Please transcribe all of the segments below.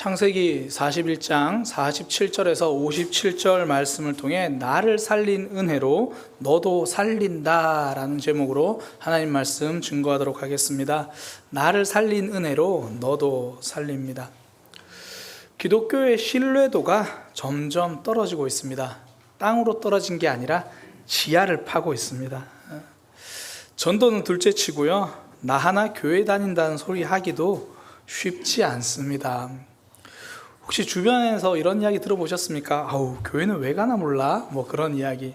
창세기 41장 47절에서 57절 말씀을 통해 나를 살린 은혜로 너도 살린다 라는 제목으로 하나님 말씀 증거하도록 하겠습니다. 나를 살린 은혜로 너도 살립니다. 기독교의 신뢰도가 점점 떨어지고 있습니다. 땅으로 떨어진 게 아니라 지하를 파고 있습니다. 전도는 둘째치고요, 나 하나 교회 다닌다는 소리 하기도 쉽지 않습니다. 혹시 주변에서 이런 이야기 들어보셨습니까? 아우, 교회는 왜 가나 몰라? 뭐 그런 이야기.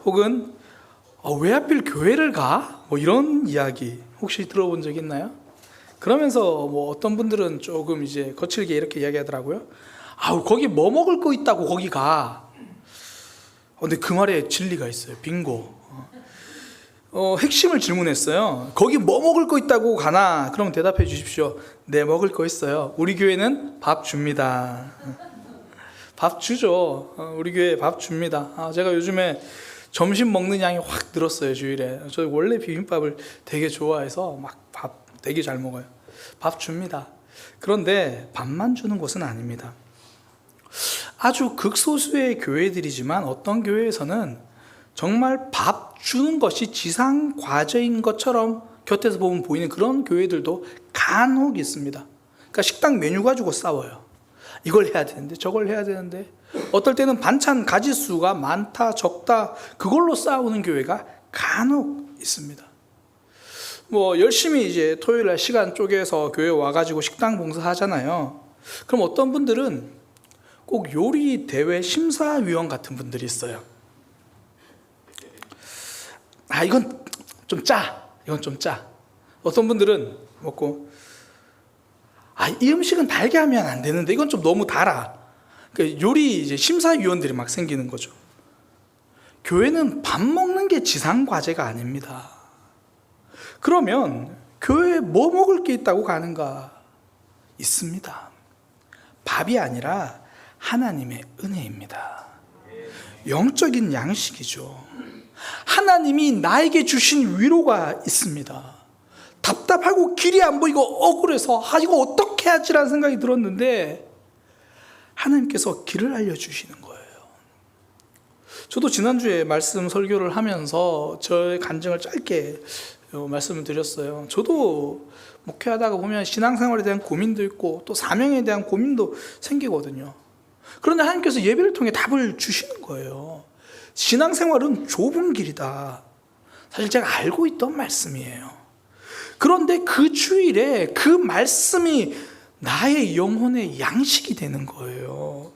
혹은 왜 하필 교회를 가? 뭐 이런 이야기 혹시 들어본 적 있나요? 그러면서 뭐 어떤 분들은 조금 이제 거칠게 이렇게 이야기하더라고요. 아우, 거기 뭐 먹을 거 있다고 거기 가. 근데 그 말에 진리가 있어요. 빙고. 핵심을 질문했어요. 거기 뭐 먹을 거 있다고 가나? 그럼 대답해 주십시오. 네, 먹을 거 있어요. 우리 교회는 밥 줍니다. 밥 주죠. 우리 교회 밥 줍니다. 제가 요즘에 점심 먹는 양이 확 늘었어요. 주일에. 저 원래 비빔밥을 되게 좋아해서 막 밥 되게 잘 먹어요. 밥 줍니다. 그런데 밥만 주는 곳은 아닙니다. 아주 극소수의 교회들이지만 어떤 교회에서는 정말 밥 주는 것이 지상 과제인 것처럼 곁에서 보면 보이는 그런 교회들도 간혹 있습니다. 그러니까 식당 메뉴 가지고 싸워요. 이걸 해야 되는데 저걸 해야 되는데, 어떨 때는 반찬 가지수가 많다 적다 그걸로 싸우는 교회가 간혹 있습니다. 뭐 열심히 이제 토요일 날 시간 쪼개서 교회 와가지고 식당 봉사하잖아요. 그럼 어떤 분들은 꼭 요리 대회 심사위원 같은 분들이 있어요. 이건 좀 짜. 이건 좀 짜. 어떤 분들은 먹고, 이 음식은 달게 하면 안 되는데 이건 좀 너무 달아. 그러니까 요리 이제 심사위원들이 막 생기는 거죠. 교회는 밥 먹는 게 지상 과제가 아닙니다. 그러면 교회에 뭐 먹을 게 있다고 가는가? 있습니다. 밥이 아니라 하나님의 은혜입니다. 영적인 양식이죠. 하나님이 나에게 주신 위로가 있습니다. 답답하고 길이 안 보이고 억울해서 이거 어떻게 하지라는 생각이 들었는데 하나님께서 길을 알려주시는 거예요. 저도 지난주에 말씀 설교를 하면서 저의 간증을 짧게 말씀을 드렸어요. 저도 목회하다가 보면 신앙생활에 대한 고민도 있고 또 사명에 대한 고민도 생기거든요. 그런데 하나님께서 예배를 통해 답을 주시는 거예요. 신앙생활은 좁은 길이다. 사실 제가 알고 있던 말씀이에요. 그런데 그 주일에 그 말씀이 나의 영혼의 양식이 되는 거예요.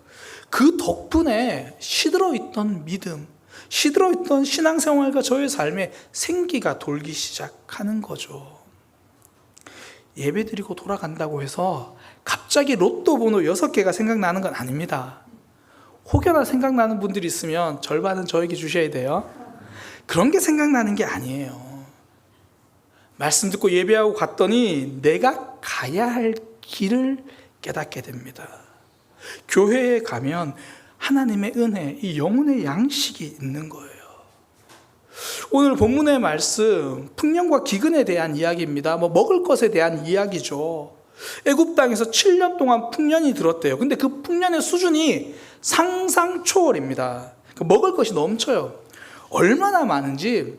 그 덕분에 시들어있던 믿음, 시들어있던 신앙생활과 저의 삶에 생기가 돌기 시작하는 거죠. 예배드리고 돌아간다고 해서 갑자기 로또 번호 6개가 생각나는 건 아닙니다. 혹여나 생각나는 분들이 있으면 절반은 저에게 주셔야 돼요. 그런 게 생각나는 게 아니에요. 말씀 듣고 예배하고 갔더니 내가 가야 할 길을 깨닫게 됩니다. 교회에 가면 하나님의 은혜, 이 영혼의 양식이 있는 거예요. 오늘 본문의 말씀, 풍년과 기근에 대한 이야기입니다. 먹을 것에 대한 이야기죠. 애굽 땅에서 7년 동안 풍년이 들었대요. 근데 그 풍년의 수준이 상상 초월입니다. 먹을 것이 넘쳐요. 얼마나 많은지,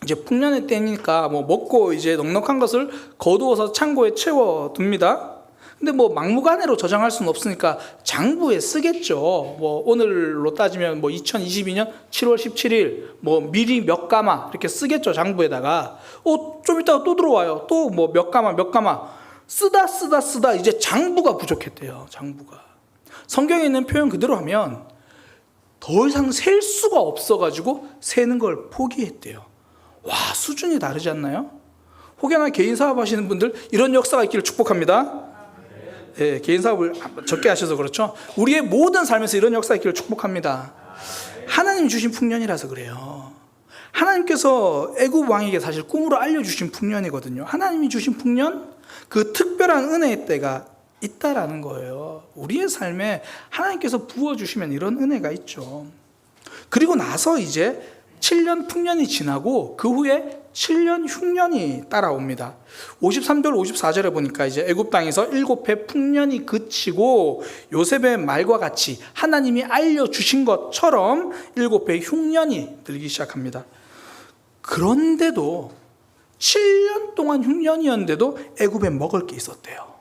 이제 풍년의 때니까 먹고 이제 넉넉한 것을 거두어서 창고에 채워둡니다. 근데 막무가내로 저장할 수는 없으니까 장부에 쓰겠죠. 오늘로 따지면 2022년 7월 17일 미리 몇 가마 이렇게 쓰겠죠. 장부에다가. 좀 이따가 또 들어와요. 또 몇 가마 쓰다 이제 장부가 부족했대요. 장부가. 성경에 있는 표현 그대로 하면 더 이상 셀 수가 없어가지고 세는 걸 포기했대요. 와, 수준이 다르지 않나요? 혹여나 개인 사업 하시는 분들 이런 역사가 있기를 축복합니다. 네, 개인 사업을 적게 하셔서 그렇죠. 우리의 모든 삶에서 이런 역사가 있기를 축복합니다. 하나님 주신 풍년이라서 그래요. 하나님께서 애굽 왕에게 사실 꿈으로 알려주신 풍년이거든요. 하나님이 주신 풍년, 그 특별한 은혜의 때가 있다라는 거예요. 우리의 삶에 하나님께서 부어주시면 이런 은혜가 있죠. 그리고 나서 이제 7년 풍년이 지나고 그 후에 7년 흉년이 따라옵니다. 53절 54절에 보니까 이제 애굽 땅에서 7해 풍년이 그치고 요셉의 말과 같이 하나님이 알려주신 것처럼 7해 흉년이 들기 시작합니다. 그런데도 7년 동안 흉년이었는데도 애굽에 먹을 게 있었대요.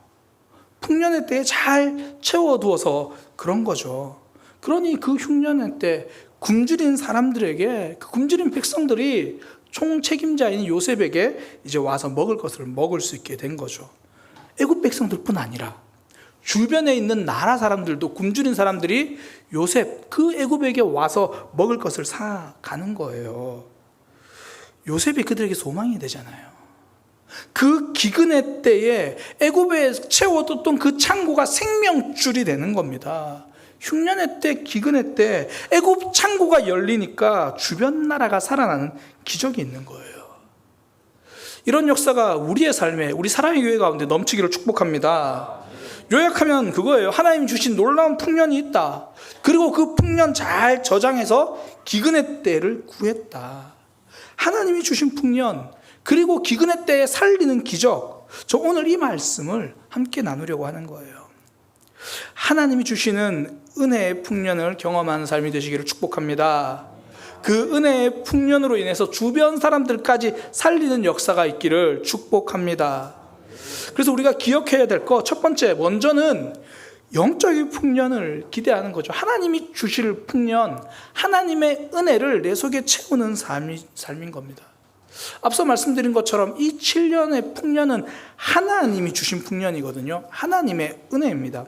풍년의 때에 잘 채워두어서 그런 거죠. 그러니 그 흉년의 때 굶주린 사람들에게, 그 굶주린 백성들이 총책임자인 요셉에게 이제 와서 먹을 것을 먹을 수 있게 된 거죠. 애굽 백성들뿐 아니라 주변에 있는 나라 사람들도, 굶주린 사람들이 요셉, 그 애굽에게 와서 먹을 것을 사가는 거예요. 요셉이 그들에게 소망이 되잖아요. 그 기근의 때에 애굽에 채워뒀던 그 창고가 생명줄이 되는 겁니다. 흉년의 때, 기근의 때 애굽 창고가 열리니까 주변 나라가 살아나는 기적이 있는 거예요. 이런 역사가 우리의 삶에, 우리 사랑의 교회 가운데 넘치기를 축복합니다. 요약하면 그거예요. 하나님 주신 놀라운 풍년이 있다. 그리고 그 풍년 잘 저장해서 기근의 때를 구했다. 하나님이 주신 풍년, 그리고 기근의 때에 살리는 기적, 저 오늘 이 말씀을 함께 나누려고 하는 거예요. 하나님이 주시는 은혜의 풍년을 경험하는 삶이 되시기를 축복합니다. 그 은혜의 풍년으로 인해서 주변 사람들까지 살리는 역사가 있기를 축복합니다. 그래서 우리가 기억해야 될 것, 첫 번째, 먼저는 영적인 풍년을 기대하는 거죠. 하나님이 주실 풍년, 하나님의 은혜를 내 속에 채우는 삶인 겁니다. 앞서 말씀드린 것처럼 이 7년의 풍년은 하나님이 주신 풍년이거든요. 하나님의 은혜입니다.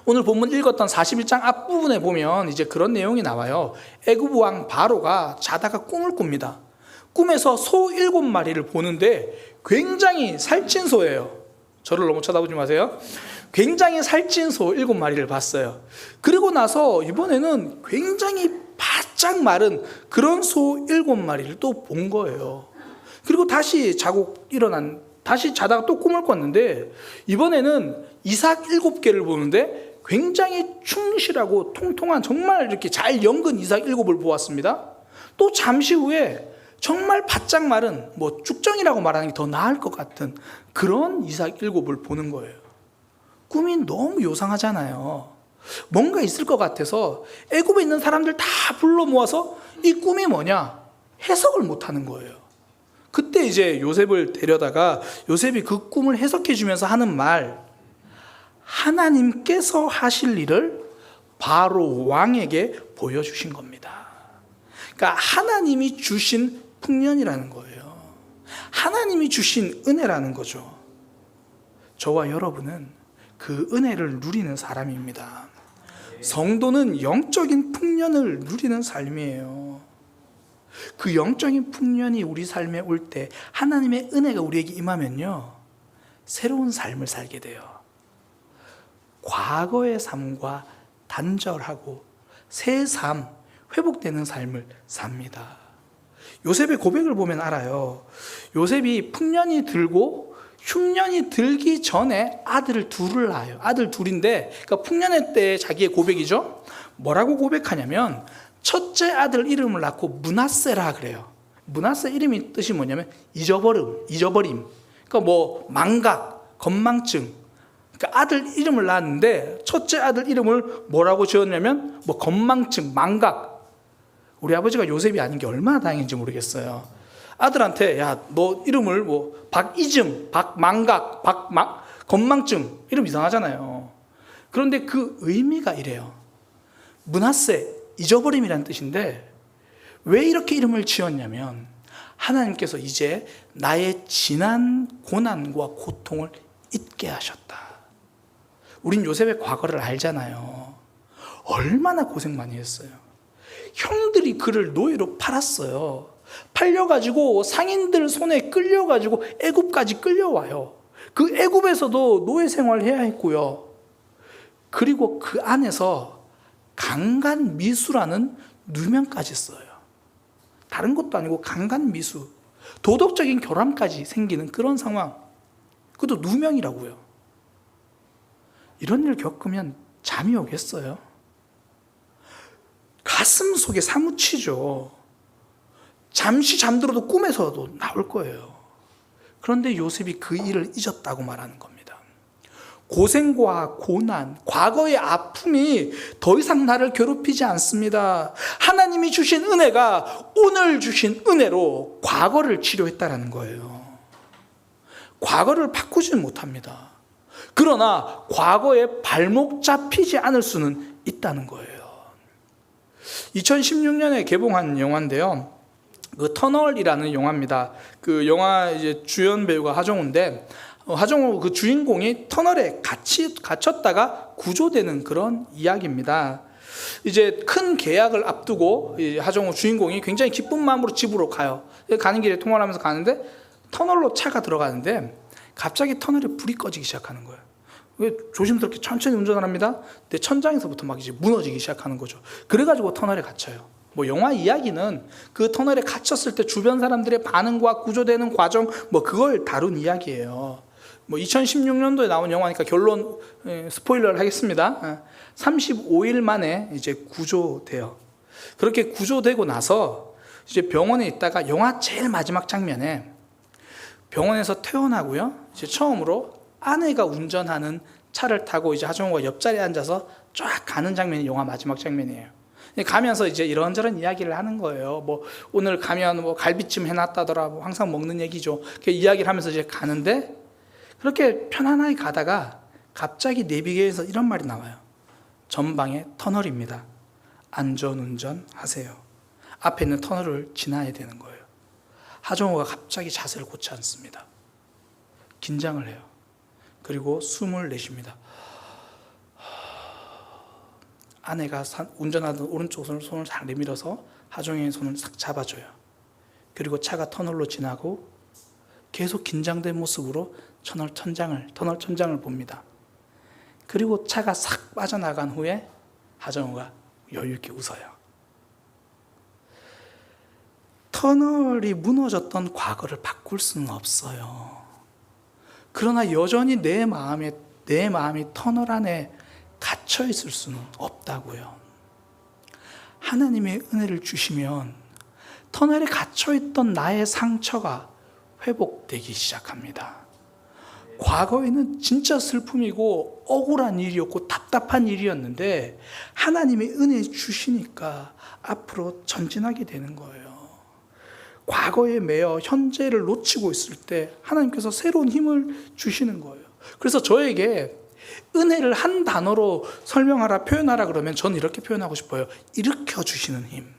오늘 본문 읽었던 41장 앞부분에 보면 이제 그런 내용이 나와요. 애굽 왕 바로가 자다가 꿈을 꿉니다. 꿈에서 소 7마리를 보는데 굉장히 살찐 소예요. 저를 너무 쳐다보지 마세요. 굉장히 살찐 소 7마리를 봤어요. 그리고 나서 이번에는 굉장히 바짝 마른 그런 소 7마리를 또 본 거예요. 그리고 다시 다시 자다가 또 꿈을 꿨는데 이번에는 이삭 7개를 보는데 굉장히 충실하고 통통한, 정말 이렇게 잘 연근 이삭 7을 보았습니다. 또 잠시 후에 정말 바짝 마른, 쭉정이라고 말하는 게 더 나을 것 같은 그런 이삭 7을 보는 거예요. 꿈이 너무 요상하잖아요. 뭔가 있을 것 같아서 애굽에 있는 사람들 다 불러 모아서 이 꿈이 뭐냐 해석을 못하는 거예요. 그때 이제 요셉을 데려다가 요셉이 그 꿈을 해석해 주면서 하는 말, 하나님께서 하실 일을 바로 왕에게 보여주신 겁니다. 그러니까 하나님이 주신 풍년이라는 거예요. 하나님이 주신 은혜라는 거죠. 저와 여러분은 그 은혜를 누리는 사람입니다. 성도는 영적인 풍년을 누리는 삶이에요. 그 영적인 풍년이 우리 삶에 올 때 하나님의 은혜가 우리에게 임하면요, 새로운 삶을 살게 돼요. 과거의 삶과 단절하고 새 삶, 회복되는 삶을 삽니다. 요셉의 고백을 보면 알아요. 요셉이 풍년이 들고 흉년이 들기 전에 아들을 둘을 낳아요. 아들 둘인데, 그러니까 풍년의 때 자기의 고백이죠. 뭐라고 고백하냐면 첫째 아들 이름을 낳고 므낫세라 그래요. 므낫세 이름이 뜻이 뭐냐면 잊어버림. 그러니까 망각, 건망증. 그러니까 아들 이름을 낳았는데 첫째 아들 이름을 뭐라고 지었냐면 건망증, 망각. 우리 아버지가 요셉이 아닌 게 얼마나 다행인지 모르겠어요. 아들한테 야, 너 이름을 박이즘, 박망각, 건망증, 이름 이상하잖아요. 그런데 그 의미가 이래요. 므낫세, 잊어버림이라는 뜻인데 왜 이렇게 이름을 지었냐면 하나님께서 이제 나의 지난 고난과 고통을 잊게 하셨다. 우린 요셉의 과거를 알잖아요. 얼마나 고생 많이 했어요. 형들이 그를 노예로 팔았어요. 팔려가지고 상인들 손에 끌려가지고 애굽까지 끌려와요. 그 애굽에서도 노예 생활을 해야 했고요. 그리고 그 안에서 강간미수라는 누명까지 써요. 다른 것도 아니고 강간미수, 도덕적인 결함까지 생기는 그런 상황. 그것도 누명이라고요. 이런 일 겪으면 잠이 오겠어요? 가슴 속에 사무치죠. 잠시 잠들어도 꿈에서도 나올 거예요. 그런데 요셉이 그 일을 잊었다고 말하는 겁니다. 고생과 고난, 과거의 아픔이 더 이상 나를 괴롭히지 않습니다. 하나님이 주신 은혜가 오늘 주신 은혜로 과거를 치료했다라는 거예요. 과거를 바꾸지는 못합니다. 그러나 과거에 발목 잡히지 않을 수는 있다는 거예요. 2016년에 개봉한 영화인데요. 그 터널이라는 영화입니다. 그 영화 이제 주연 배우가 하정우인데, 하정우 그 주인공이 터널에 갇혔다가 구조되는 그런 이야기입니다. 이제 큰 계약을 앞두고 하정우 주인공이 굉장히 기쁜 마음으로 집으로 가요. 가는 길에 통화를 하면서 가는데 터널로 차가 들어가는데 갑자기 터널에 불이 꺼지기 시작하는 거예요. 조심스럽게 천천히 운전을 합니다. 근데 천장에서부터 막 이제 무너지기 시작하는 거죠. 그래가지고 터널에 갇혀요. 뭐 영화 이야기는 그 터널에 갇혔을 때 주변 사람들의 반응과 구조되는 과정, 뭐 그걸 다룬 이야기예요. 뭐 2016년도에 나온 영화니까 결론 스포일러를 하겠습니다. 35일 만에 이제 구조돼요. 그렇게 구조되고 나서 이제 병원에 있다가 영화 제일 마지막 장면에 병원에서 퇴원하고요. 이제 처음으로 아내가 운전하는 차를 타고 이제 하정우가 옆자리에 앉아서 쫙 가는 장면이 영화 마지막 장면이에요. 가면서 이제 이런저런 이야기를 하는 거예요. 뭐 오늘 가면 뭐 갈비찜 해놨다더라. 뭐 항상 먹는 얘기죠. 그 이야기를 하면서 이제 가는데 그렇게 편안하게 가다가 갑자기 내비게에서 이런 말이 나와요. 전방에 터널입니다. 안전운전 하세요. 앞에 있는 터널을 지나야 되는 거예요. 하정우가 갑자기 자세를 고치 않습니다. 긴장을 해요. 그리고 숨을 내쉽니다. 아내가 운전하던 오른쪽 손을 잘 내밀어서 하정우의 손을 싹 잡아줘요. 그리고 차가 터널로 지나고 계속 긴장된 모습으로 터널 천장을 봅니다. 그리고 차가 싹 빠져나간 후에 하정우가 여유 있게 웃어요. 터널이 무너졌던 과거를 바꿀 수는 없어요. 그러나 여전히 내 마음이 터널 안에 갇혀 있을 수는 없다고요. 하나님의 은혜를 주시면 터널에 갇혀 있던 나의 상처가 회복되기 시작합니다. 과거에는 진짜 슬픔이고 억울한 일이었고 답답한 일이었는데 하나님의 은혜 주시니까 앞으로 전진하게 되는 거예요. 과거에 매여 현재를 놓치고 있을 때 하나님께서 새로운 힘을 주시는 거예요. 그래서 저에게 은혜를 한 단어로 설명하라, 표현하라 그러면 저는 이렇게 표현하고 싶어요. 일으켜 주시는 힘.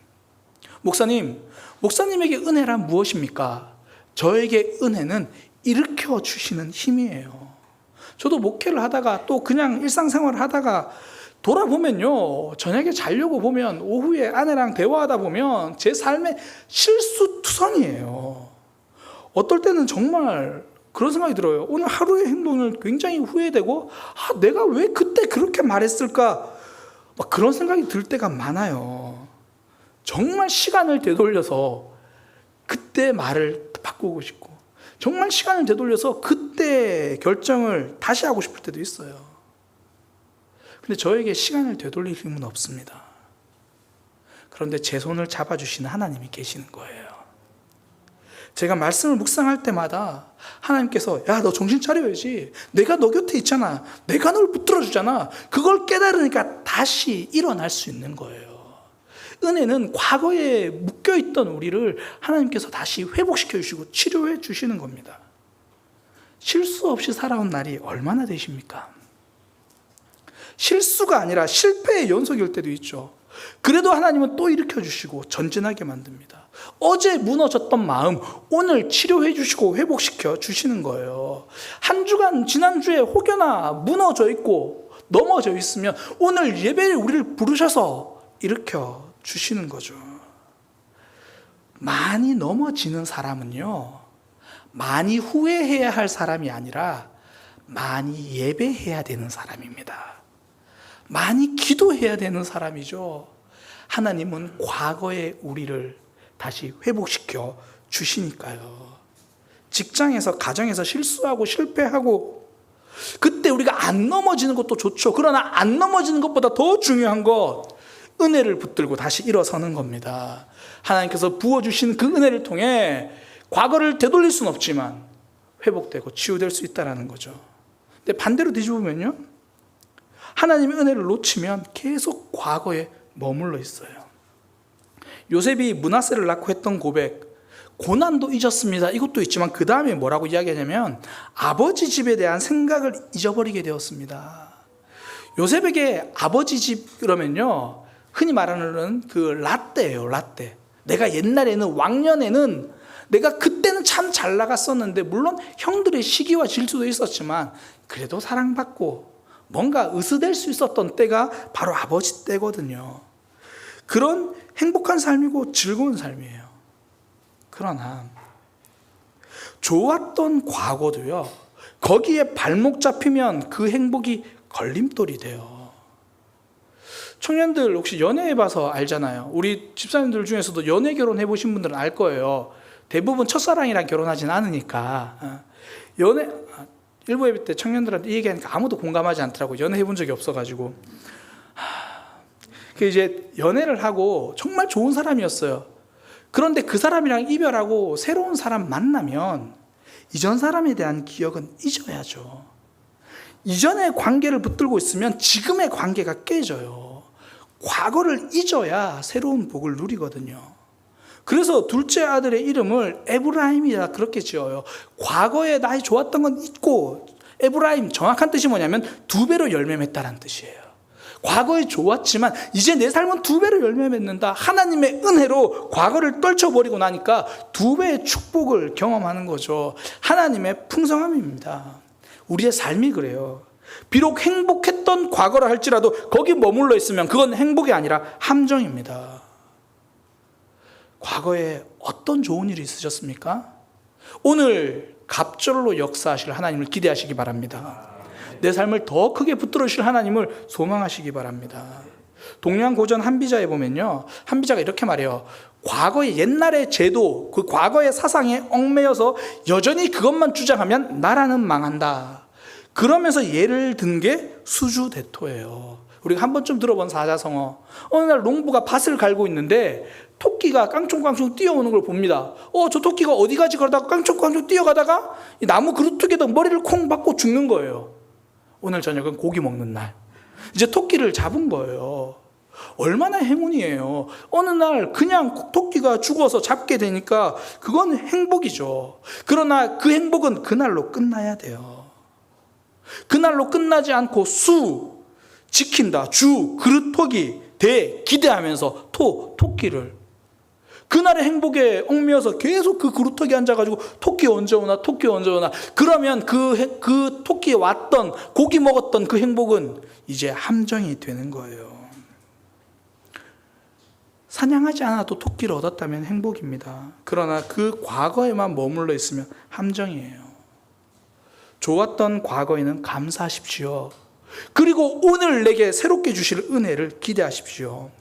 목사님에게 은혜란 무엇입니까? 저에게 은혜는 일으켜 주시는 힘이에요. 저도 목회를 하다가 또 그냥 일상생활을 하다가 돌아보면요, 저녁에 자려고 보면 오후에 아내랑 대화하다 보면 제 삶의 실수투성이에요. 어떨 때는 정말 그런 생각이 들어요. 오늘 하루의 행동을 굉장히 후회되고 내가 왜 그때 그렇게 말했을까? 막 그런 생각이 들 때가 많아요. 정말 시간을 되돌려서 그때 말을 바꾸고 싶고 정말 시간을 되돌려서 그때 결정을 다시 하고 싶을 때도 있어요. 근데 저에게 시간을 되돌릴 힘은 없습니다. 그런데 제 손을 잡아주시는 하나님이 계시는 거예요. 제가 말씀을 묵상할 때마다 하나님께서 야, 너 정신 차려야지. 내가 너 곁에 있잖아. 내가 널 붙들어 주잖아. 그걸 깨달으니까 다시 일어날 수 있는 거예요. 은혜는 과거에 묶여있던 우리를 하나님께서 다시 회복시켜 주시고 치료해 주시는 겁니다. 실수 없이 살아온 날이 얼마나 되십니까? 실수가 아니라 실패의 연속일 때도 있죠. 그래도 하나님은 또 일으켜 주시고 전진하게 만듭니다. 어제 무너졌던 마음 오늘 치료해 주시고 회복시켜 주시는 거예요. 한 주간 지난주에 혹여나 무너져 있고 넘어져 있으면 오늘 예배에 우리를 부르셔서 일으켜 주시는 거죠. 많이 넘어지는 사람은요, 많이 후회해야 할 사람이 아니라 많이 예배해야 되는 사람입니다. 많이 기도해야 되는 사람이죠. 하나님은 과거의 우리를 다시 회복시켜 주시니까요. 직장에서, 가정에서 실수하고 실패하고 그때 우리가 안 넘어지는 것도 좋죠. 그러나 안 넘어지는 것보다 더 중요한 것, 은혜를 붙들고 다시 일어서는 겁니다. 하나님께서 부어주신 그 은혜를 통해 과거를 되돌릴 수는 없지만 회복되고 치유될 수 있다는 거죠. 근데 반대로 뒤집으면요, 하나님의 은혜를 놓치면 계속 과거에 머물러 있어요. 요셉이 므낫세를 낳고 했던 고백, 고난도 잊었습니다, 이것도 있지만 그 다음에 뭐라고 이야기하냐면 아버지 집에 대한 생각을 잊어버리게 되었습니다. 요셉에게 아버지 집 그러면요, 흔히 말하는 그 라떼예요. 라떼. 내가 옛날에는, 왕년에는 내가 그때는 참 잘 나갔었는데, 물론 형들의 시기와 질투도 있었지만 그래도 사랑받고 뭔가 으스댈 수 있었던 때가 바로 아버지 때거든요. 그런 행복한 삶이고 즐거운 삶이에요. 그러나 좋았던 과거도요, 거기에 발목 잡히면 그 행복이 걸림돌이 돼요. 청년들 혹시 연애해봐서 알잖아요. 우리 집사님들 중에서도 연애 결혼해보신 분들은 알 거예요. 대부분 첫사랑이랑 결혼하진 않으니까. 연애, 일부 예배 때 청년들한테 이 얘기하니까 아무도 공감하지 않더라고요. 연애해본 적이 없어가지고. 이제 연애를 하고 정말 좋은 사람이었어요. 그런데 그 사람이랑 이별하고 새로운 사람 만나면 이전 사람에 대한 기억은 잊어야죠. 이전의 관계를 붙들고 있으면 지금의 관계가 깨져요. 과거를 잊어야 새로운 복을 누리거든요. 그래서 둘째 아들의 이름을 에브라임이라 그렇게 지어요. 과거에 나이 좋았던 건 잊고, 에브라임 정확한 뜻이 뭐냐면 2배로 열매 맺다라는 뜻이에요. 과거에 좋았지만 이제 내 삶은 2배로 열매 맺는다. 하나님의 은혜로 과거를 떨쳐버리고 나니까 2배의 축복을 경험하는 거죠. 하나님의 풍성함입니다. 우리의 삶이 그래요. 비록 행복했던 과거라 할지라도 거기 머물러 있으면 그건 행복이 아니라 함정입니다. 과거에 어떤 좋은 일이 있으셨습니까? 오늘 갑절로 역사하실 하나님을 기대하시기 바랍니다. 내 삶을 더 크게 붙들어 주실 하나님을 소망하시기 바랍니다. 동양 고전 한비자에 보면요, 한비자가 이렇게 말해요. 과거의 옛날의 제도, 그 과거의 사상에 얽매여서 여전히 그것만 주장하면 나라는 망한다. 그러면서 예를 든 게 수주대토예요. 우리가 한 번쯤 들어본 사자성어. 어느 날 농부가 밭을 갈고 있는데 토끼가 깡총깡총 뛰어오는 걸 봅니다. 저 토끼가 어디까지 가다가 깡총깡총 뛰어가다가 이 나무 그루트에다 머리를 콩 박고 죽는 거예요. 오늘 저녁은 고기 먹는 날. 이제 토끼를 잡은 거예요. 얼마나 행운이에요. 어느 날 그냥 토끼가 죽어서 잡게 되니까 그건 행복이죠. 그러나 그 행복은 그날로 끝나야 돼요. 그날로 끝나지 않고 수 지킨다, 주 그릇토기 대 기대하면서 토끼를, 그날의 행복에 얽매여서 계속 그 그루터기에 앉아가지고 토끼 언제 오나, 토끼 언제 오나. 그러면 그 토끼에 왔던, 고기 먹었던 그 행복은 이제 함정이 되는 거예요. 사냥하지 않아도 토끼를 얻었다면 행복입니다. 그러나 그 과거에만 머물러 있으면 함정이에요. 좋았던 과거에는 감사하십시오. 그리고 오늘 내게 새롭게 주실 은혜를 기대하십시오.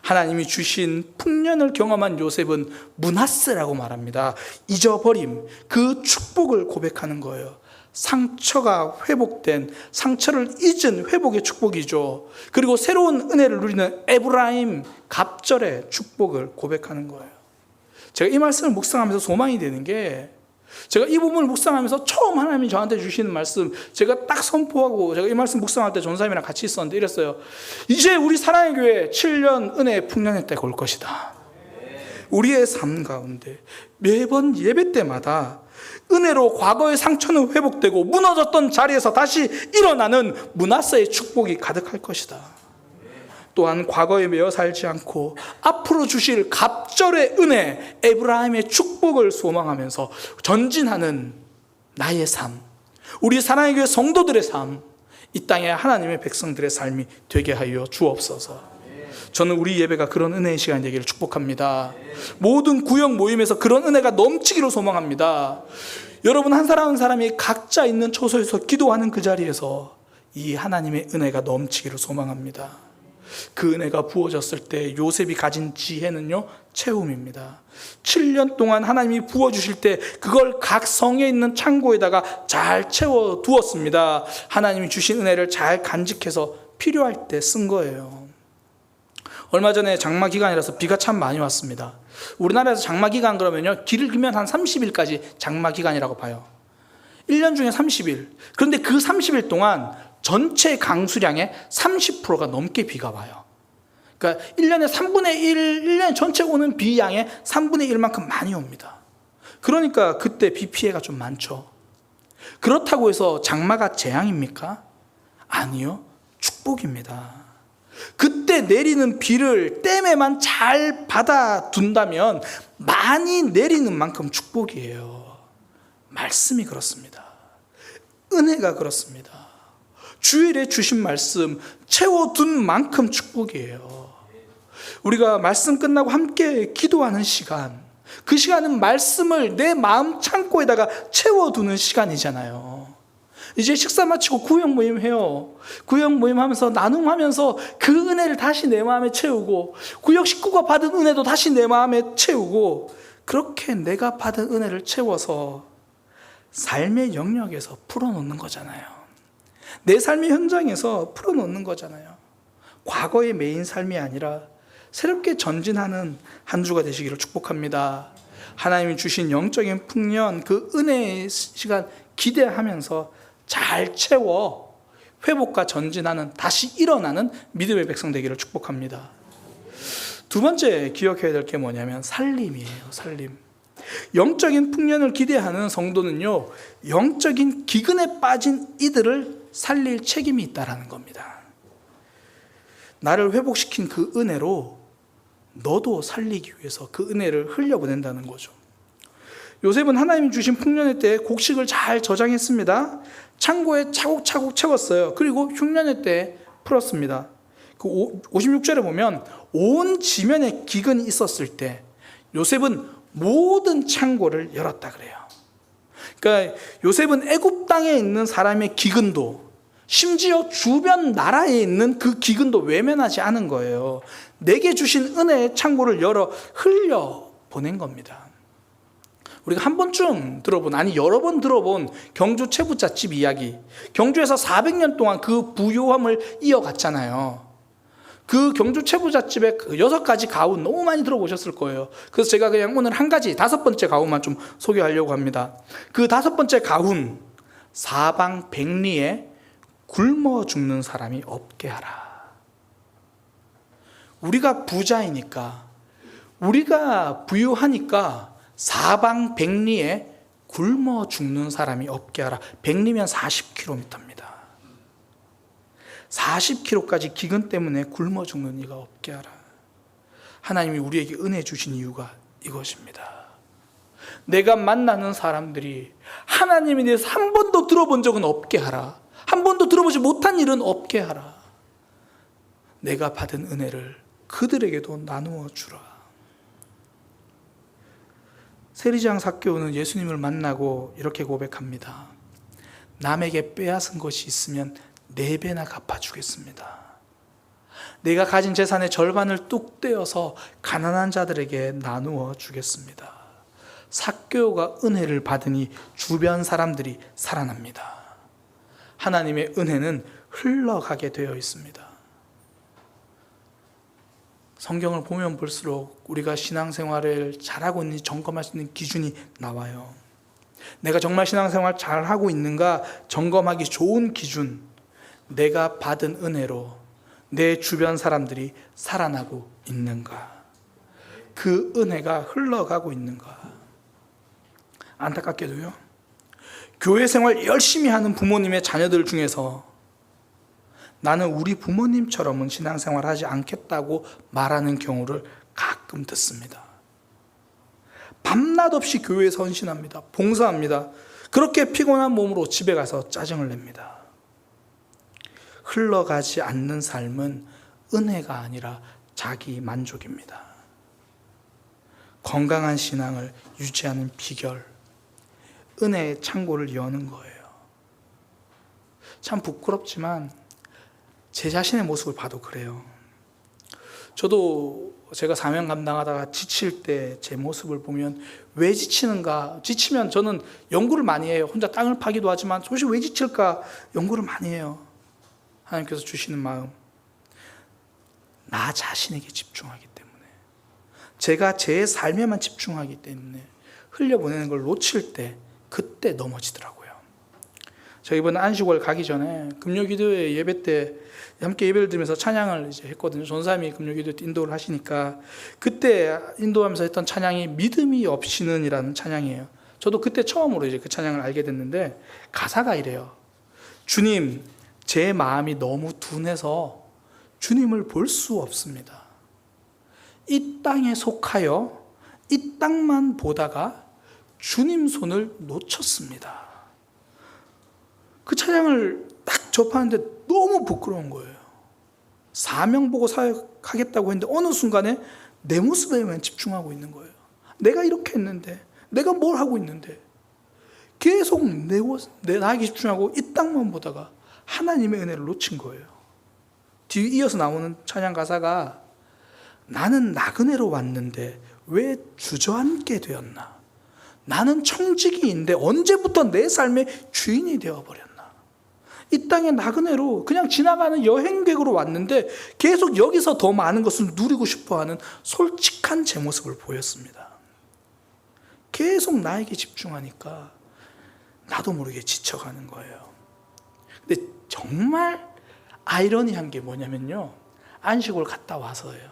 하나님이 주신 풍년을 경험한 요셉은 므낫세라고 말합니다. 잊어버림, 그 축복을 고백하는 거예요. 상처가 회복된, 상처를 잊은 회복의 축복이죠. 그리고 새로운 은혜를 누리는 에브라임, 갑절의 축복을 고백하는 거예요. 제가 이 말씀을 묵상하면서 소망이 되는 게, 제가 이 부분을 묵상하면서 처음 하나님이 저한테 주시는 말씀, 제가 딱 선포하고, 제가 이 말씀 묵상할 때 전사님이랑 같이 있었는데 이랬어요. 이제 우리 사랑의 교회 7년 은혜의 풍년의 때가 올 것이다. 우리의 삶 가운데 매번 예배 때마다 은혜로 과거의 상처는 회복되고 무너졌던 자리에서 다시 일어나는 므낫세의 축복이 가득할 것이다. 또한 과거에 매여 살지 않고 앞으로 주실 갑절의 은혜, 에브라임의 축복을 소망하면서 전진하는 나의 삶, 우리 사랑의 교회 성도들의 삶, 이 땅에 하나님의 백성들의 삶이 되게 하여 주옵소서. 저는 우리 예배가 그런 은혜의 시간이 되기를 축복합니다. 모든 구역 모임에서 그런 은혜가 넘치기를 소망합니다. 여러분 한 사람 한 사람이 각자 있는 처소에서 기도하는 그 자리에서 이 하나님의 은혜가 넘치기를 소망합니다. 그 은혜가 부어졌을 때 요셉이 가진 지혜는요, 채움입니다. 7년 동안 하나님이 부어주실 때 그걸 각 성에 있는 창고에다가 잘 채워 두었습니다. 하나님이 주신 은혜를 잘 간직해서 필요할 때 쓴 거예요. 얼마 전에 장마 기간이라서 비가 참 많이 왔습니다. 우리나라에서 장마 기간 그러면요, 길면 한 30일까지 장마 기간이라고 봐요. 1년 중에 30일. 그런데 그 30일 동안 전체 강수량의 30%가 넘게 비가 와요. 그러니까 1년에 3분의 1, 1년 전체 오는 비 양의 3분의 1만큼 많이 옵니다. 그러니까 그때 비 피해가 좀 많죠. 그렇다고 해서 장마가 재앙입니까? 아니요, 축복입니다. 그때 내리는 비를 댐에만 잘 받아둔다면 많이 내리는 만큼 축복이에요. 말씀이 그렇습니다. 은혜가 그렇습니다. 주일에 주신 말씀 채워둔 만큼 축복이에요. 우리가 말씀 끝나고 함께 기도하는 시간, 그 시간은 말씀을 내 마음 창고에다가 채워두는 시간이잖아요. 이제 식사 마치고 구역 모임 해요. 구역 모임 하면서 나눔하면서 그 은혜를 다시 내 마음에 채우고, 구역 식구가 받은 은혜도 다시 내 마음에 채우고, 그렇게 내가 받은 은혜를 채워서 삶의 영역에서 풀어놓는 거잖아요. 내 삶의 현장에서 풀어놓는 거잖아요. 과거의 메인 삶이 아니라 새롭게 전진하는 한 주가 되시기를 축복합니다. 하나님이 주신 영적인 풍년, 그 은혜의 시간 기대하면서 잘 채워 회복과 전진하는, 다시 일어나는 믿음의 백성 되기를 축복합니다. 두 번째 기억해야 될 게 뭐냐면 살림이에요. 살림. 영적인 풍년을 기대하는 성도는요, 영적인 기근에 빠진 이들을 살릴 책임이 있다는 겁니다. 나를 회복시킨 그 은혜로 너도 살리기 위해서 그 은혜를 흘려보낸다는 거죠. 요셉은 하나님이 주신 풍년의 때에 곡식을 잘 저장했습니다. 창고에 차곡차곡 채웠어요. 그리고 흉년의 때에 풀었습니다. 그 56절에 보면 온 지면에 기근이 있었을 때 요셉은 모든 창고를 열었다 그래요. 그러니까 요셉은 애굽 땅에 있는 사람의 기근도, 심지어 주변 나라에 있는 그 기근도 외면하지 않은 거예요. 내게 주신 은혜의 창고를 열어 흘려 보낸 겁니다. 우리가 한 번쯤 들어본, 아니 여러 번 들어본 경주 채부잣집 이야기. 경주에서 400년 동안 그 부요함을 이어갔잖아요. 그 경주 채부잣집의 그 6가지 가훈 너무 많이 들어보셨을 거예요. 그래서 제가 그냥 오늘 한 가지, 5번째 가훈만 좀 소개하려고 합니다. 그 5번째 가훈, 사방 백리에 굶어 죽는 사람이 없게 하라. 우리가 부자이니까, 우리가 부유하니까 사방 백리에 굶어 죽는 사람이 없게 하라. 백리면 40km입니다. 40km까지 기근 때문에 굶어 죽는 이가 없게 하라. 하나님이 우리에게 은혜 주신 이유가 이것입니다. 내가 만나는 사람들이 하나님에 대해서 한 번도 들어본 적은 없게 하라. 한 번도 들어보지 못한 일은 없게 하라. 내가 받은 은혜를 그들에게도 나누어 주라. 세리장 삭개오는 예수님을 만나고 이렇게 고백합니다. 남에게 빼앗은 것이 있으면 4배나 갚아주겠습니다. 내가 가진 재산의 절반을 뚝 떼어서 가난한 자들에게 나누어 주겠습니다. 삭개오가 은혜를 받으니 주변 사람들이 살아납니다. 하나님의 은혜는 흘러가게 되어 있습니다. 성경을 보면 볼수록 우리가 신앙생활을 잘하고 있는지 점검할 수 있는 기준이 나와요. 내가 정말 신앙생활 잘하고 있는가 점검하기 좋은 기준, 내가 받은 은혜로 내 주변 사람들이 살아나고 있는가, 그 은혜가 흘러가고 있는가. 안타깝게도요, 교회 생활 열심히 하는 부모님의 자녀들 중에서 나는 우리 부모님처럼은 신앙생활 하지 않겠다고 말하는 경우를 가끔 듣습니다. 밤낮 없이 교회에 헌신합니다. 봉사합니다. 그렇게 피곤한 몸으로 집에 가서 짜증을 냅니다. 흘러가지 않는 삶은 은혜가 아니라 자기 만족입니다. 건강한 신앙을 유지하는 비결, 은혜의 창고를 여는 거예요. 참 부끄럽지만 제 자신의 모습을 봐도 그래요. 저도 제가 사명 감당하다가 지칠 때 제 모습을 보면 왜 지치는가? 지치면 저는 연구를 많이 해요. 혼자 땅을 파기도 하지만 도대체 왜 지칠까? 연구를 많이 해요. 하나님께서 주시는 마음. 나 자신에게 집중하기 때문에, 제가 제 삶에만 집중하기 때문에 흘려보내는 걸 놓칠 때 그때 넘어지더라고요. 저 이번에 안식월 가기 전에 금요기도회 예배 때 함께 예배를 드리면서 찬양을 이제 했거든요. 전사님이 금요기도회 인도를 하시니까 그때 인도하면서 했던 찬양이 믿음이 없이는 이라는 찬양이에요. 저도 그때 처음으로 이제 그 찬양을 알게 됐는데 가사가 이래요. 주님, 제 마음이 너무 둔해서 주님을 볼 수 없습니다. 이 땅에 속하여 이 땅만 보다가 주님 손을 놓쳤습니다. 그 찬양을 딱 접하는데 너무 부끄러운 거예요. 사명 보고 사역하겠다고 했는데 어느 순간에 내 모습에만 집중하고 있는 거예요. 내가 이렇게 했는데, 내가 뭘 하고 있는데, 계속 나에게 집중하고 이 땅만 보다가 하나님의 은혜를 놓친 거예요. 뒤에 이어서 나오는 찬양 가사가 나는 나그네로 왔는데 왜 주저앉게 되었나? 나는 청지기인데 언제부터 내 삶의 주인이 되어버렸나? 이 땅에 나그네로 그냥 지나가는 여행객으로 왔는데 계속 여기서 더 많은 것을 누리고 싶어하는 솔직한 제 모습을 보였습니다. 계속 나에게 집중하니까 나도 모르게 지쳐가는 거예요. 근데 정말 아이러니한 게 뭐냐면요, 안식을 갔다 와서예요.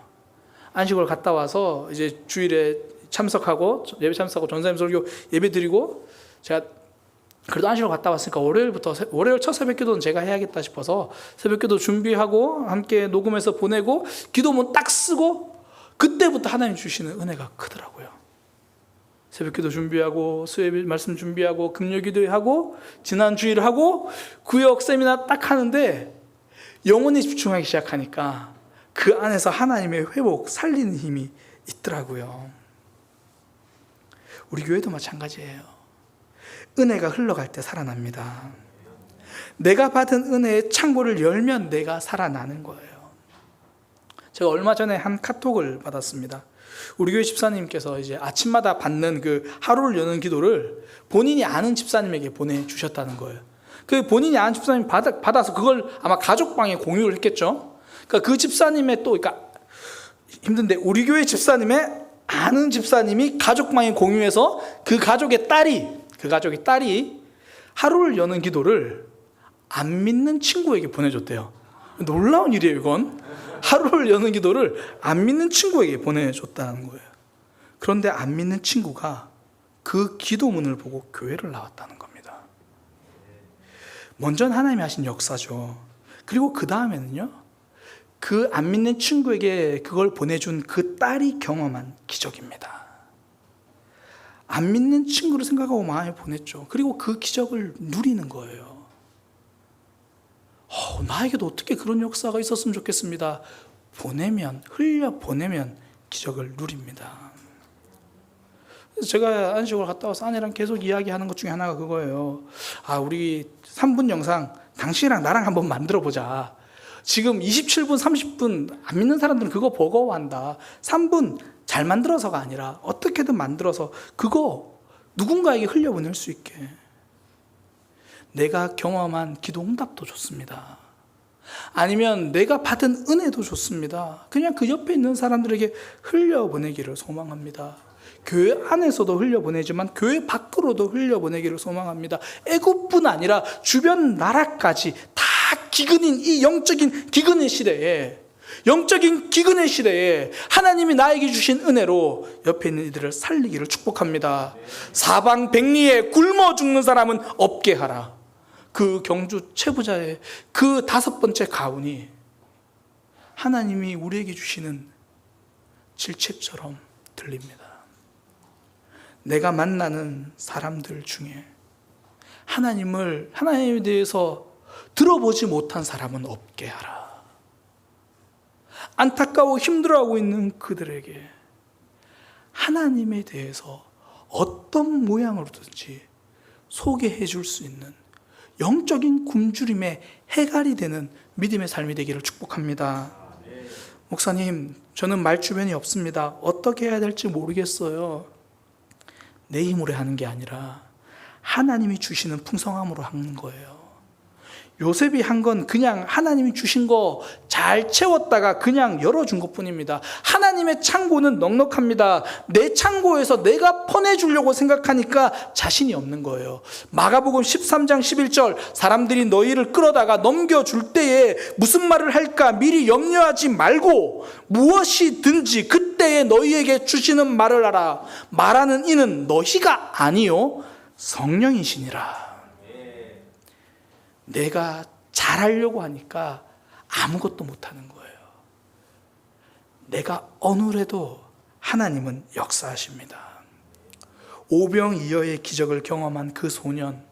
안식을 갔다 와서 이제 주일에 참석하고 예배 참석하고 전사님 설교 예배 드리고, 제가 그래도 안식을 갔다 왔으니까 월요일 첫 새벽기도는 제가 해야겠다 싶어서 새벽기도 준비하고 함께 녹음해서 보내고 기도문 딱 쓰고, 그때부터 하나님 주시는 은혜가 크더라고요. 새벽기도 준비하고 수요일 말씀 준비하고 금요기도 하고 지난 주일 하고 구역 세미나 딱 하는데 영혼이 집중하기 시작하니까 그 안에서 하나님의 회복, 살리는 힘이 있더라고요. 우리 교회도 마찬가지예요. 은혜가 흘러갈 때 살아납니다. 내가 받은 은혜의 창고를 열면 내가 살아나는 거예요. 제가 얼마 전에 한 카톡을 받았습니다. 우리 교회 집사님께서 이제 아침마다 받는 그 하루를 여는 기도를 본인이 아는 집사님에게 보내주셨다는 거예요. 그 본인이 아는 집사님이 받아서 그걸 아마 가족방에 공유를 했겠죠. 그러니까 그 집사님의 또, 그러니까 힘든데 우리 교회 집사님의 아는 집사님이 가족방에 공유해서 그 가족의 딸이 하루를 여는 기도를 안 믿는 친구에게 보내줬대요. 놀라운 일이에요, 이건. 하루를 여는 기도를 안 믿는 친구에게 보내줬다는 거예요. 그런데 안 믿는 친구가 그 기도문을 보고 교회를 나왔다는 겁니다. 먼저는 하나님이 하신 역사죠. 그리고 그 다음에는요, 그 안 믿는 친구에게 그걸 보내준 그 딸이 경험한 기적입니다. 안 믿는 친구를 생각하고 마음에 보냈죠. 그리고 그 기적을 누리는 거예요. 나에게도 어떻게 그런 역사가 있었으면 좋겠습니다. 흘려보내면 기적을 누립니다. 제가 안식을 갔다 와서 아내랑 계속 이야기하는 것 중에 하나가 그거예요. 우리 3분 영상 당신이랑 나랑 한번 만들어보자. 지금 27분, 30분 안 믿는 사람들은 그거 버거워한다. 3분 잘 만들어서가 아니라 어떻게든 만들어서 그거 누군가에게 흘려보낼 수 있게. 내가 경험한 기도 응답도 좋습니다. 아니면 내가 받은 은혜도 좋습니다. 그냥 그 옆에 있는 사람들에게 흘려보내기를 소망합니다. 교회 안에서도 흘려보내지만 교회 밖으로도 흘려보내기를 소망합니다. 애국뿐 아니라 주변 나라까지 다 기근인 이 영적인 기근의 시대에 하나님이 나에게 주신 은혜로 옆에 있는 이들을 살리기를 축복합니다. 사방 백리에 굶어 죽는 사람은 없게 하라. 그 경주 최부자의 그 5번째 가훈이 하나님이 우리에게 주시는 질책처럼 들립니다. 내가 만나는 사람들 중에 하나님에 대해서 들어보지 못한 사람은 없게 하라. 안타까워 힘들어하고 있는 그들에게 하나님에 대해서 어떤 모양으로든지 소개해 줄 수 있는 영적인 굶주림의 해갈이 되는 믿음의 삶이 되기를 축복합니다. 목사님, 저는 말주변이 없습니다. 어떻게 해야 될지 모르겠어요. 내 힘으로 하는 게 아니라 하나님이 주시는 풍성함으로 하는 거예요. 요셉이 한 건 그냥 하나님이 주신 거 잘 채웠다가 그냥 열어준 것뿐입니다. 하나님의 창고는 넉넉합니다. 내 창고에서 내가 퍼내주려고 생각하니까 자신이 없는 거예요. 마가복음 13장 11절, 사람들이 너희를 끌어다가 넘겨줄 때에 무슨 말을 할까 미리 염려하지 말고 무엇이든지 그때에 너희에게 주시는 말을 하라. 말하는 이는 너희가 아니요 성령이시니라. 내가 잘하려고 하니까 아무것도 못하는 거예요. 내가 어느래도 하나님은 역사하십니다. 오병이어의 기적을 경험한 그 소년,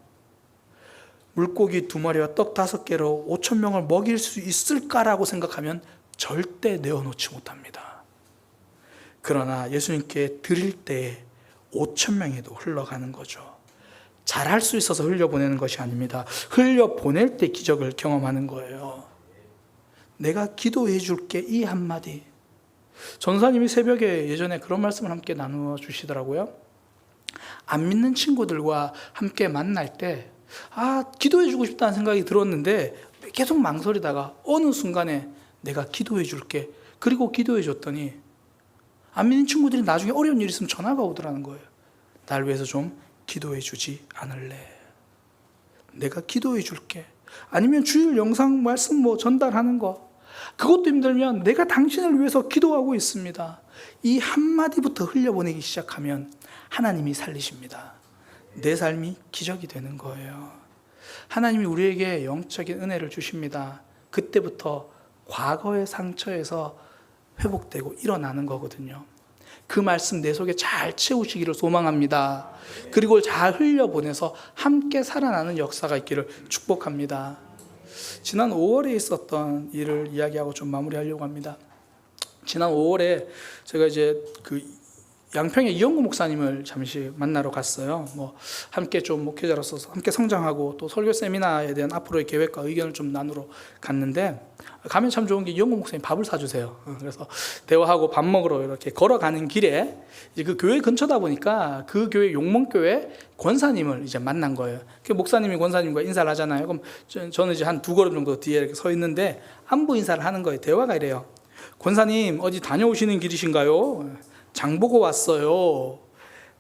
물고기 2마리와 떡 5개로 5,000명을 먹일 수 있을까라고 생각하면 절대 내어놓지 못합니다. 그러나 예수님께 드릴 때에 5,000명에도 흘러가는 거죠. 잘할 수 있어서 흘려보내는 것이 아닙니다. 흘려보낼 때 기적을 경험하는 거예요. 내가 기도해 줄게, 이 한마디. 전사님이 새벽에 예전에 그런 말씀을 함께 나누어 주시더라고요. 안 믿는 친구들과 함께 만날 때 기도해 주고 싶다는 생각이 들었는데 계속 망설이다가 어느 순간에 내가 기도해 줄게, 그리고 기도해 줬더니 안 믿는 친구들이 나중에 어려운 일 있으면 전화가 오더라는 거예요. 날 위해서 좀 기도해 주지 않을래? 내가 기도해 줄게. 아니면 주일 영상 말씀 전달하는 거, 그것도 힘들면 내가 당신을 위해서 기도하고 있습니다. 이 한마디부터 흘려보내기 시작하면 하나님이 살리십니다. 내 삶이 기적이 되는 거예요. 하나님이 우리에게 영적인 은혜를 주십니다. 그때부터 과거의 상처에서 회복되고 일어나는 거거든요. 그 말씀 내 속에 잘 채우시기를 소망합니다. 그리고 잘 흘려보내서 함께 살아나는 역사가 있기를 축복합니다. 지난 5월에 있었던 일을 이야기하고 좀 마무리하려고 합니다. 지난 5월에 제가 이제 양평의 이영구 목사님을 잠시 만나러 갔어요. 함께 좀 목회자로서 함께 성장하고 또 설교 세미나에 대한 앞으로의 계획과 의견을 좀 나누러 갔는데, 가면 참 좋은 게 이영구 목사님 밥을 사주세요. 그래서 대화하고 밥 먹으러 이렇게 걸어가는 길에 이제 그 교회 근처다 보니까 그 교회 용문교회 권사님을 이제 만난 거예요. 그 목사님이 권사님과 인사를 하잖아요. 그럼 저는 이제 한 2걸음 정도 뒤에 이렇게 서 있는데 안부 인사를 하는 거예요. 대화가 이래요. 권사님, 어디 다녀오시는 길이신가요? 장 보고 왔어요.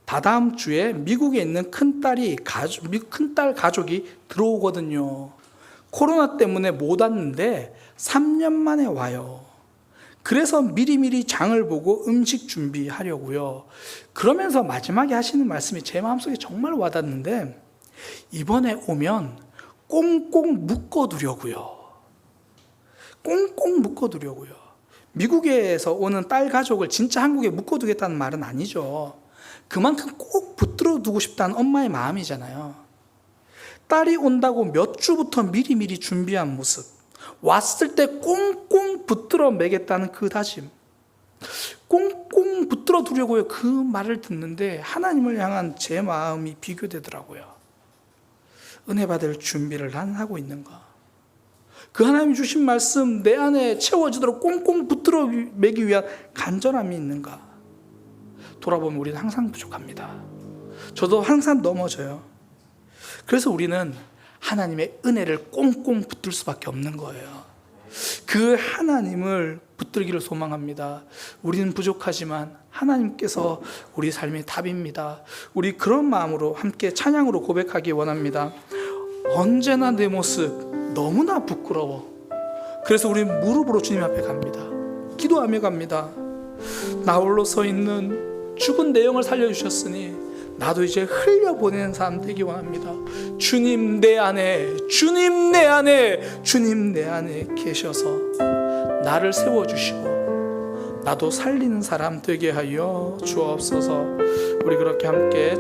다다음 주에 미국에 있는 큰딸 가족이 들어오거든요. 코로나 때문에 못 왔는데 3년 만에 와요. 그래서 미리미리 장을 보고 음식 준비하려고요. 그러면서 마지막에 하시는 말씀이 제 마음속에 정말 와닿는데, 이번에 오면 꽁꽁 묶어두려고요. 꽁꽁 묶어두려고요. 미국에서 오는 딸 가족을 진짜 한국에 묶어두겠다는 말은 아니죠. 그만큼 꼭 붙들어 두고 싶다는 엄마의 마음이잖아요. 딸이 온다고 몇 주부터 미리미리 준비한 모습, 왔을 때 꽁꽁 붙들어 매겠다는 그 다짐, 꽁꽁 붙들어 두려고요. 그 말을 듣는데 하나님을 향한 제 마음이 비교되더라고요. 은혜 받을 준비를 난 하고 있는가? 그 하나님이 주신 말씀 내 안에 채워지도록 꽁꽁 붙들어 매기 위한 간절함이 있는가? 돌아보면 우리는 항상 부족합니다. 저도 항상 넘어져요. 그래서 우리는 하나님의 은혜를 꽁꽁 붙들 수밖에 없는 거예요. 그 하나님을 붙들기를 소망합니다. 우리는 부족하지만 하나님께서 우리 삶의 답입니다. 우리 그런 마음으로 함께 찬양으로 고백하기 원합니다. 언제나 내 모습 너무나 부끄러워. 그래서 우리 무릎으로 주님 앞에 갑니다. 기도하며 갑니다. 나 홀로 서 있는 죽은 내 영을 살려주셨으니 나도 이제 흘려보내는 사람 되기 원합니다. 주님 내 안에, 주님 내 안에, 주님 내 안에 계셔서 나를 세워주시고 나도 살리는 사람 되게 하여 주옵소서. 우리 그렇게 함께